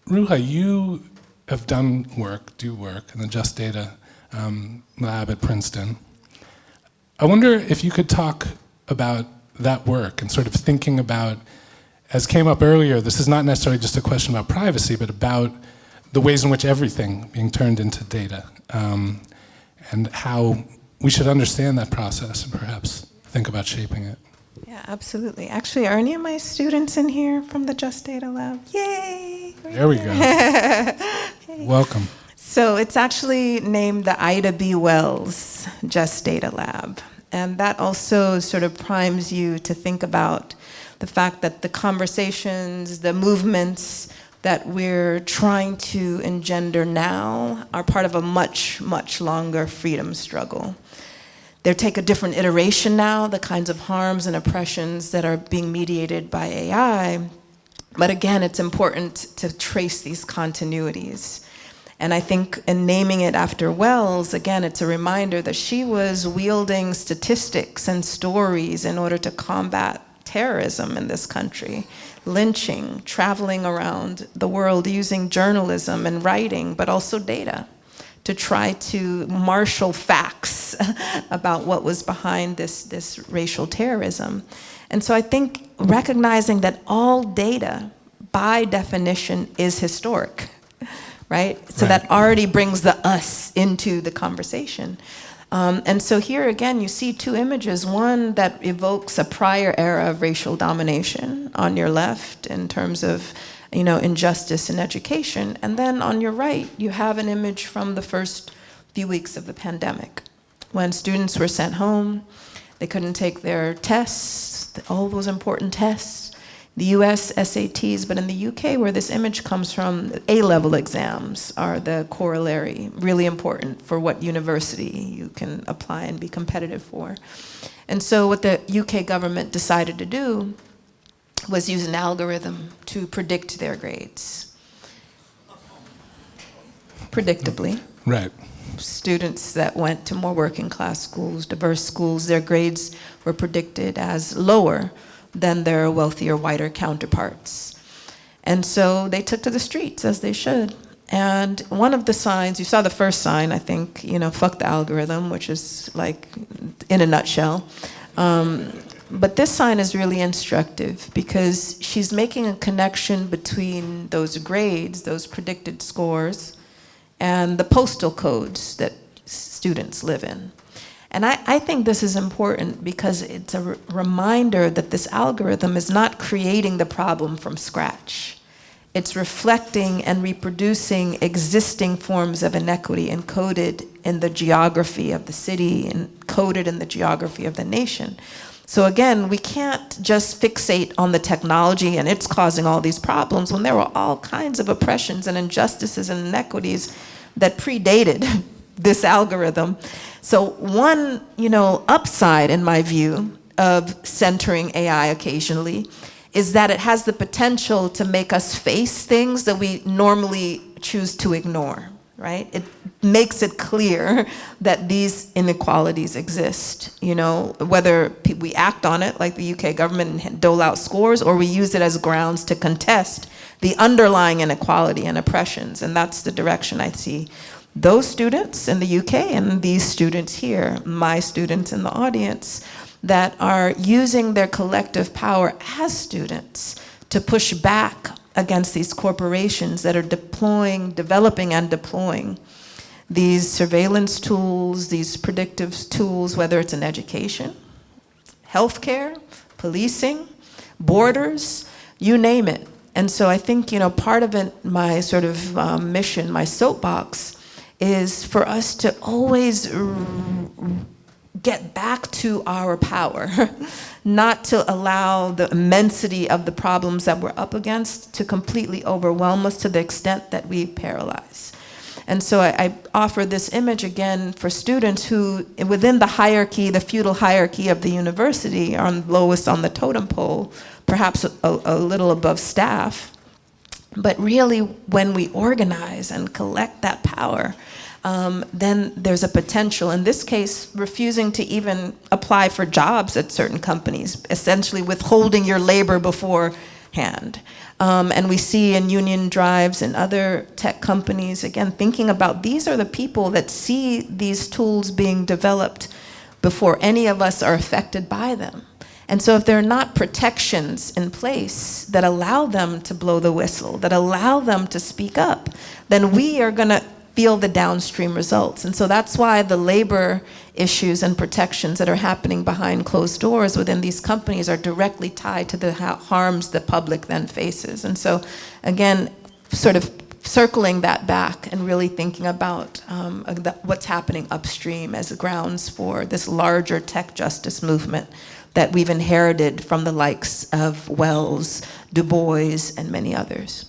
Ruha, you have do work in the Just Data lab at Princeton. I wonder if you could talk about that work and sort of thinking about, as came up earlier, this is not necessarily just a question about privacy, but about the ways in which everything being turned into data, and how we should understand that process and perhaps think about shaping it. Yeah, absolutely. Actually, are any of my students in here from the Just Data Lab? Yay! There we go. Hey. Welcome. So it's actually named the Ida B. Wells Just Data Lab. And that also sort of primes you to think about the fact that the conversations, the movements that we're trying to engender now are part of a much, much longer freedom struggle. They take a different iteration now, the kinds of harms and oppressions that are being mediated by AI. But again, it's important to trace these continuities. And I think in naming it after Wells, again, it's a reminder that she was wielding statistics and stories in order to combat terrorism in this country, lynching, traveling around the world using journalism and writing, but also data, to try to marshal facts about what was behind this racial terrorism. And so I think recognizing that all data, by definition, is historic, right? So that already brings the us into the conversation. And so here again, you see two images, one that evokes a prior era of racial domination on your left in terms of injustice in education. And then on your right, you have an image from the first few weeks of the pandemic, when students were sent home, they couldn't take their tests, all those important tests, the US SATs, but in the UK, where this image comes from, A-level exams are the corollary, really important for what university you can apply and be competitive for. And so what the UK government decided to do was use an algorithm to predict their grades. Predictably. Right. Students that went to more working class schools, diverse schools, their grades were predicted as lower than their wealthier, whiter counterparts. And so they took to the streets, as they should. And one of the signs, you saw the first sign, I think, fuck the algorithm, which is like, in a nutshell. But this sign is really instructive because she's making a connection between those grades, those predicted scores, and the postal codes that students live in. And I think this is important because it's a reminder that this algorithm is not creating the problem from scratch. It's reflecting and reproducing existing forms of inequity encoded in the geography of the city, encoded in the geography of the nation. So again, we can't just fixate on the technology and it's causing all these problems when there were all kinds of oppressions and injustices and inequities that predated this algorithm. So one, upside in my view of centering AI occasionally is that it has the potential to make us face things that we normally choose to ignore, right? It makes it clear that these inequalities exist, whether we act on it like the UK government and dole out scores, or we use it as grounds to contest the underlying inequality and oppressions. And that's the direction I see those students in the UK and these students here, my students in the audience, that are using their collective power as students to push back against these corporations that are developing and deploying these surveillance tools, these predictive tools, whether it's in education, healthcare, policing, borders, you name it. And so I think, part of it, my sort of mission, my soapbox, is for us to always get back to our power, not to allow the immensity of the problems that we're up against to completely overwhelm us to the extent that we paralyze. And so I offer this image again for students who, within the hierarchy, the feudal hierarchy of the university, are lowest on the totem pole, perhaps a little above staff. But really, when we organize and collect that power, then there's a potential, in this case, refusing to even apply for jobs at certain companies, essentially withholding your labor before hand. And we see in union drives and other tech companies, again, thinking about these are the people that see these tools being developed before any of us are affected by them. And so if there are not protections in place that allow them to blow the whistle, that allow them to speak up, then we are going to feel the downstream results. And so that's why the labor issues and protections that are happening behind closed doors within these companies are directly tied to the harms the public then faces. And so, again, sort of circling that back and really thinking about what's happening upstream as grounds for this larger tech justice movement that we've inherited from the likes of Wells, Du Bois, and many others.